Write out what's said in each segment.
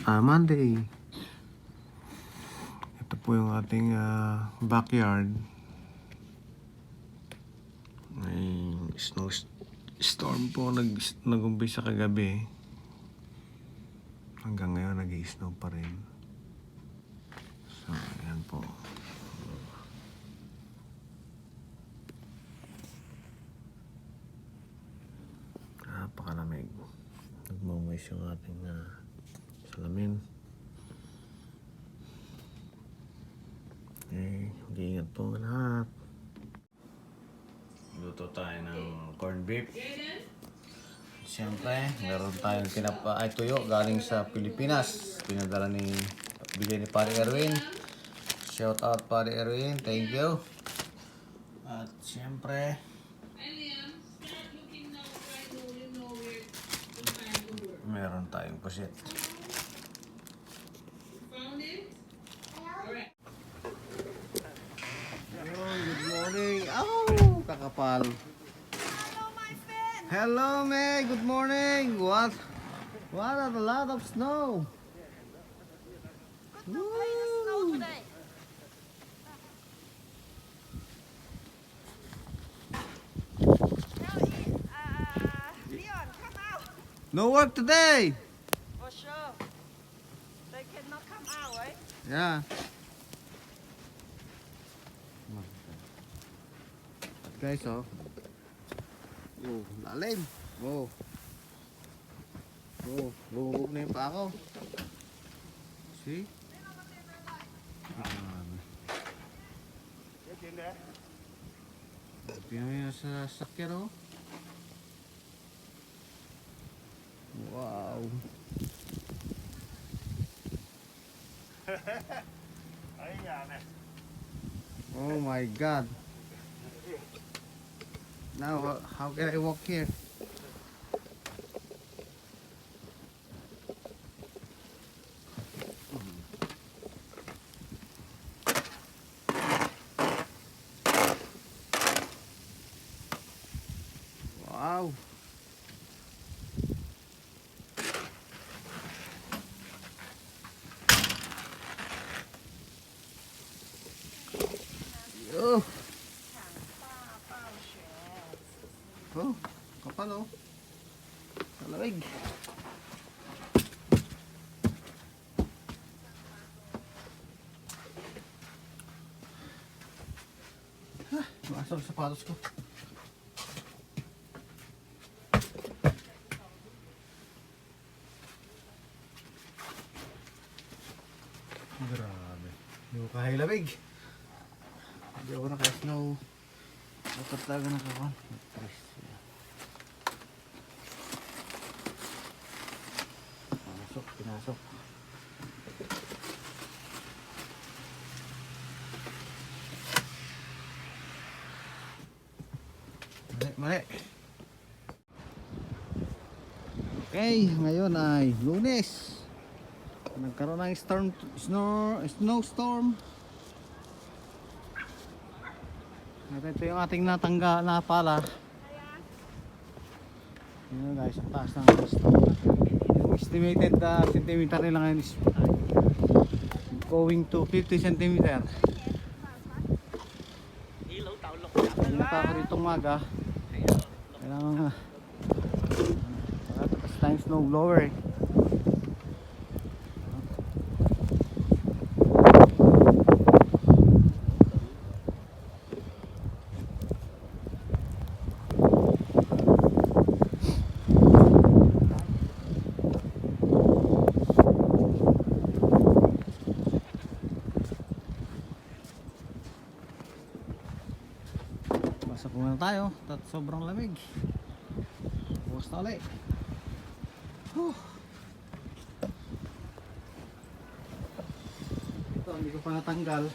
Monday. Ito po yung ating backyard. May storm po nag-umpisa kagabi. Hanggang ngayon nag-i-snow pa rin. So, ayan po. Napakalamig. Nagmamais yung ating salamin. Mag-iingat po ang lahat. Luto tayo ng corned beef. Siyempre, meron tayong tuyo galing sa Pilipinas. Pinadala bigay ni Pare Erwin. Shout out Pare Erwin, thank you. At siyempre, meron tayong pusit. Good morning. Oh, kakapal. Hello, my friend. Hello, May. Good morning. What a lot of snow. Good to play the snow today. Leon, come out. No work today. For sure. They cannot come out, right? Yeah. Guys, oh. Oh, lalim. Oh. Oh, bubog na yung pa ako. See? Tingnan mo sa sakyan, oh. Wow. Oh my God. Now, how can I walk here? Wow. Yo. Oh, kapal oh. Talamig. Masok sa sapatos ko. Grabe. Hindi ko kahit lamig. Hindi ako naka-snow. Dapat talaga nakakuha. Pinasok. Mali. Okay, ngayon ay Lunes. Nagkaroon ng snowstorm. At ito yung ating na pala. Yun guys, ang taas ng snow. Estimated centimeter nila ngayon is going to 50 centimeter. Pumunta ako rito umaga. Kailangan tapos tayong snow blower. Pasok muna tayo at sobrang lamig. Bukas na ulit. Ito hindi ko pa natanggal.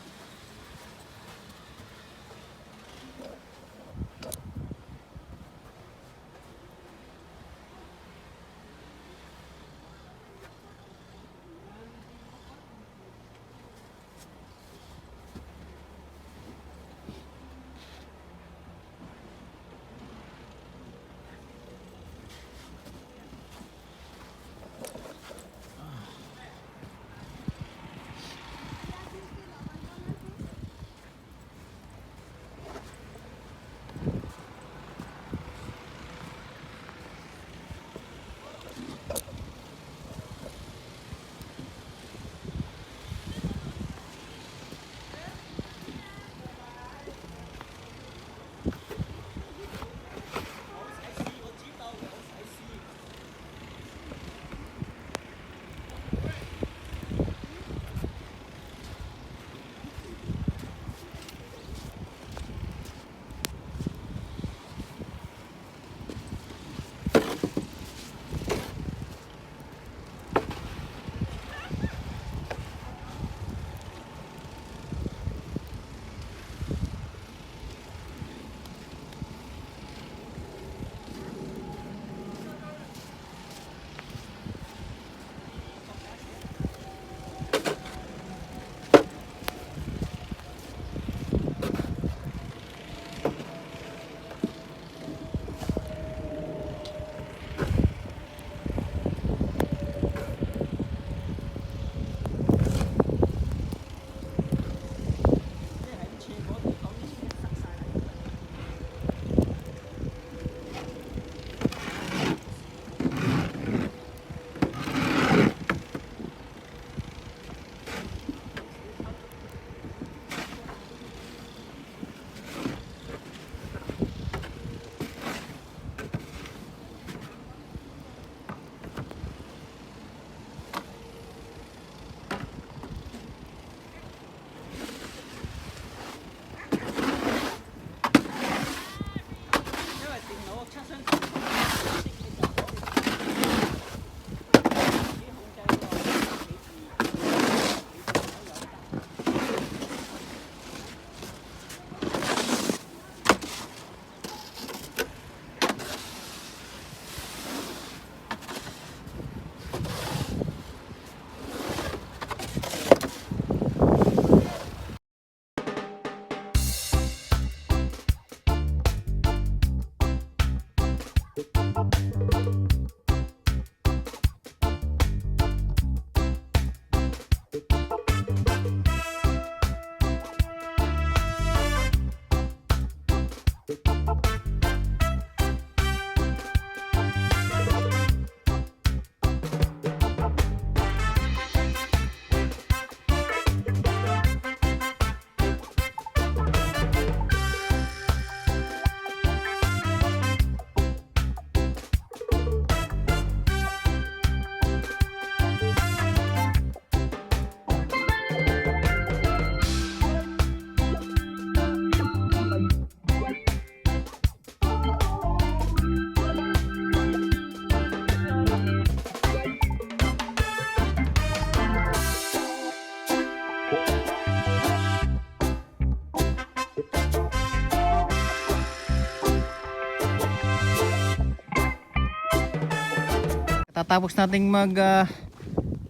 Kakatapos nating mag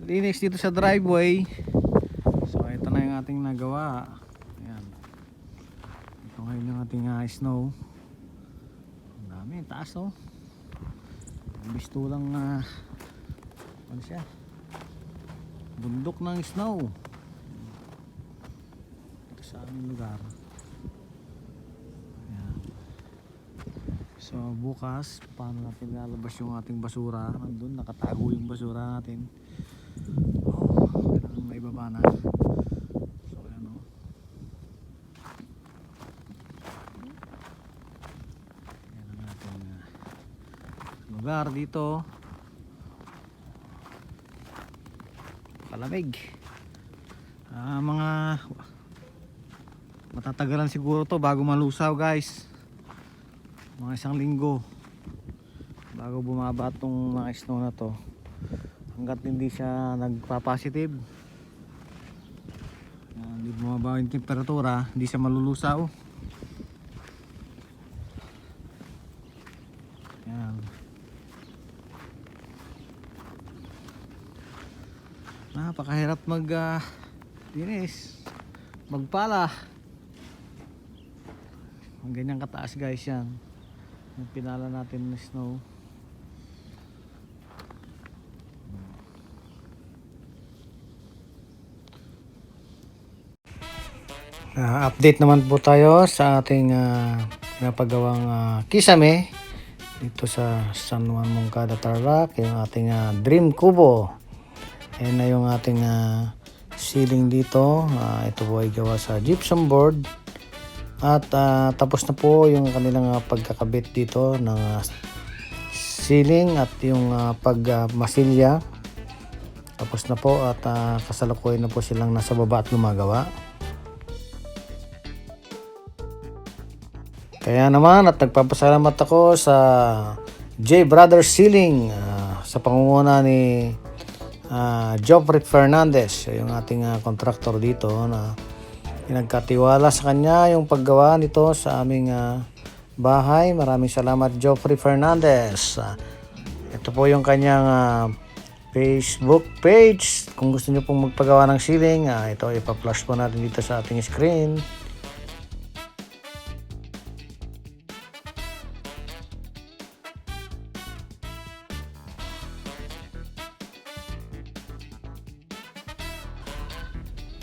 linis dito sa driveway. So ito na yung ating nagawa. Ayan. Ito ngayon yung ating snow. Ang dami, taas oh. Bisto lang ano siya? Bundok ng snow. Ito sa aming lugar. Ayan. So bukas, paano natin lalabas yung ating basura? Nandun, nakatago yung basura natin. Oh, kailangan maibaba na. So ayan o. Ayan ang ating lugar dito. Palamig. Mga matatagalan siguro to bago malusaw guys. Mga 1 linggo bago bumaba tong mga snow na to, hanggat hindi siya nagpa-positive, hindi bumaba yung temperatura, hindi siya malulusaw. Yan. Napakahirap mag linis, magpala. Ang ganyan kataas guys yan. Yung pinala natin ng snow. Update naman po tayo sa ating pinapagawang kisame dito sa San Juan Moncada, Tarlac. Yung ating Dream Kubo. Ayan na yung ating ceiling dito. Ito po ay gawa sa gypsum board. At tapos na po yung kanilang pagkakabit dito ng ceiling at yung pagmasilya. Tapos na po at kasalukuyan na po silang nasa baba at gumagawa. Kaya naman at nagpapasalamat ako sa J Brothers Ceiling sa pangunguna ni Joffrey Fernandez, yung ating contractor dito na pinagkatiwala sa kanya yung paggawa nito sa aming bahay. Maraming salamat Joffrey Fernandez. Ito po yung kanyang Facebook page. Kung gusto nyo pong magpagawa ng ceiling, ito ipa-flash po natin dito sa ating screen.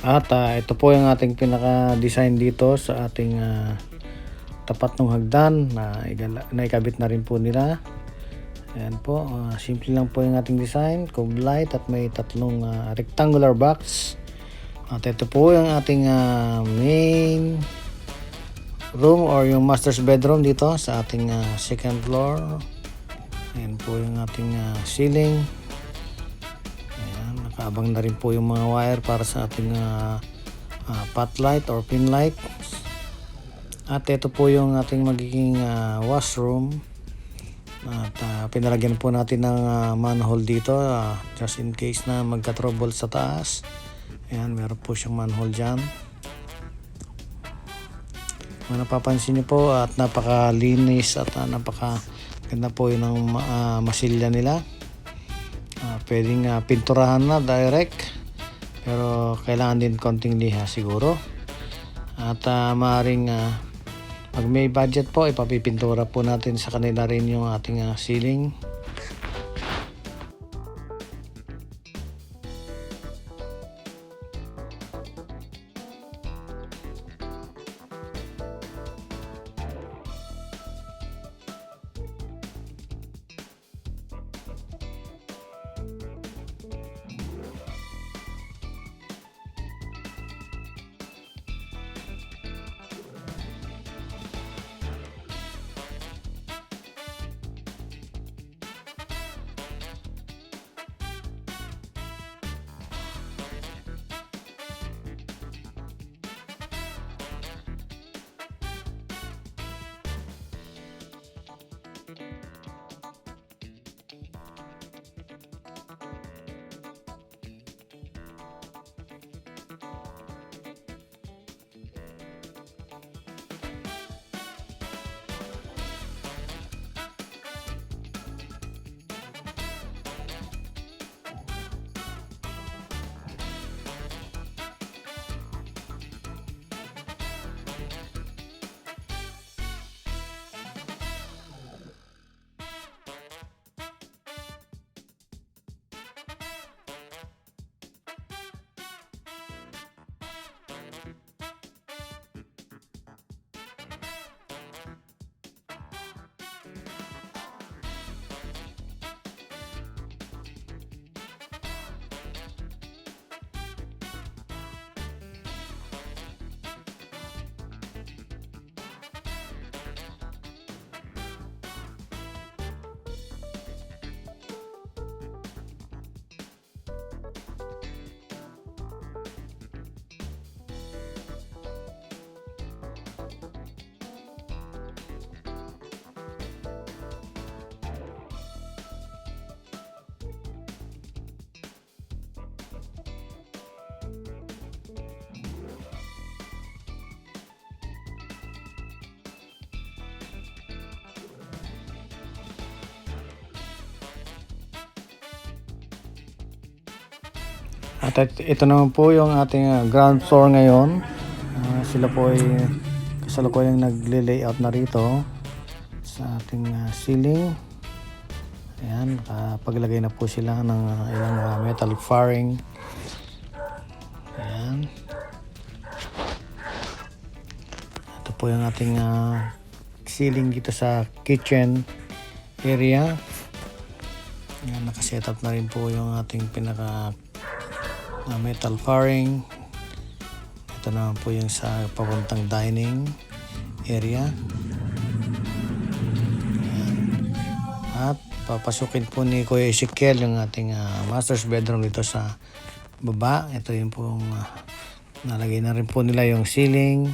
At ito po yung ating pinaka-design dito sa ating tapat ng hagdan na ikabit na rin po nila. Ayan po, simple lang po yung ating design, cog light at may tatlong rectangular box. At ito po yung ating main room or yung master's bedroom dito sa ating second floor. Ayan po yung ating ceiling. Nakaabang na rin po yung mga wire para sa ating pot light or pin light. At ito po yung ating magiging washroom. At pinalagyan po natin ng manhole dito just in case na magka-trouble sa taas. Ayan, meron po siyang manhole dyan. Kung napapansin nyo po at napakalinis at napakaganda po yun ang masilya nila. Pwedeng pinturahan na direct, pero kailangan din konting liha siguro. At maaaring pag may budget po, ipapipintura po natin sa kanila rin yung ating ceiling. At ito naman po yung ating ground floor ngayon. Sila po ay kasalukuyang nagle-layout na rito sa ating ceiling. Ayan, paglagay na po sila ng ilang metal fairing. Ayan. Ito po yung ating ceiling dito sa kitchen area. Ayan, nakasetup na rin po yung ating pinaka metal fairing. Ito naman po yung sa papuntang dining area. Ayan. At papasukin po ni Kuya Ezekiel yung ating master's bedroom dito sa baba. Ito yung pong nalagay na rin po nila yung ceiling.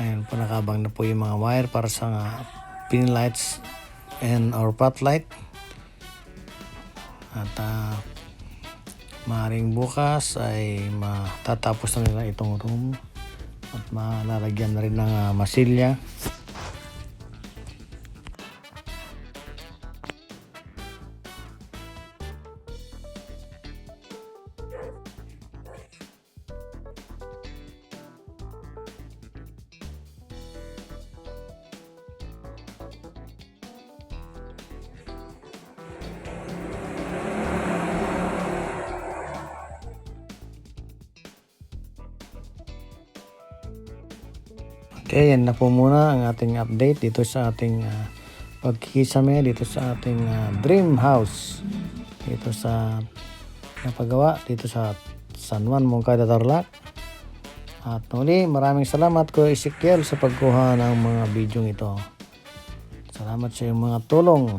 Ayan po, nakabang na po yung mga wire para sa pin lights and or pot light. At maaaring bukas ay matatapos na nila itong room at malalagyan na rin ng masilya. Okay, yan na po muna ang ating update dito sa ating pagkikisame dito sa ating dream house dito sa napagawa dito sa San Juan, Moncada, Tarlac. At muli, maraming salamat Kuya Ezekiel sa pagkuha ng mga video ito. Salamat sa iyong mga tulong.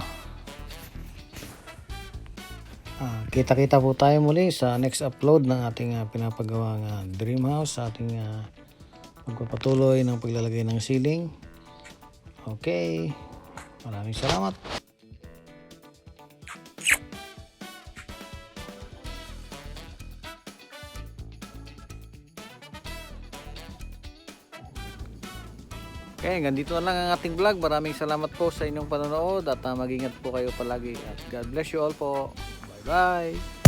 Kita-kita po tayo muli sa next upload ng ating pinapagawang dream house sa ating magpapatuloy ng paglalagay ng ceiling. Okay, maraming salamat. Okay, ganito na lang ang ating vlog. Maraming salamat po sa inyong panonood at mag-ingat po kayo palagi at God bless you all po. Bye bye.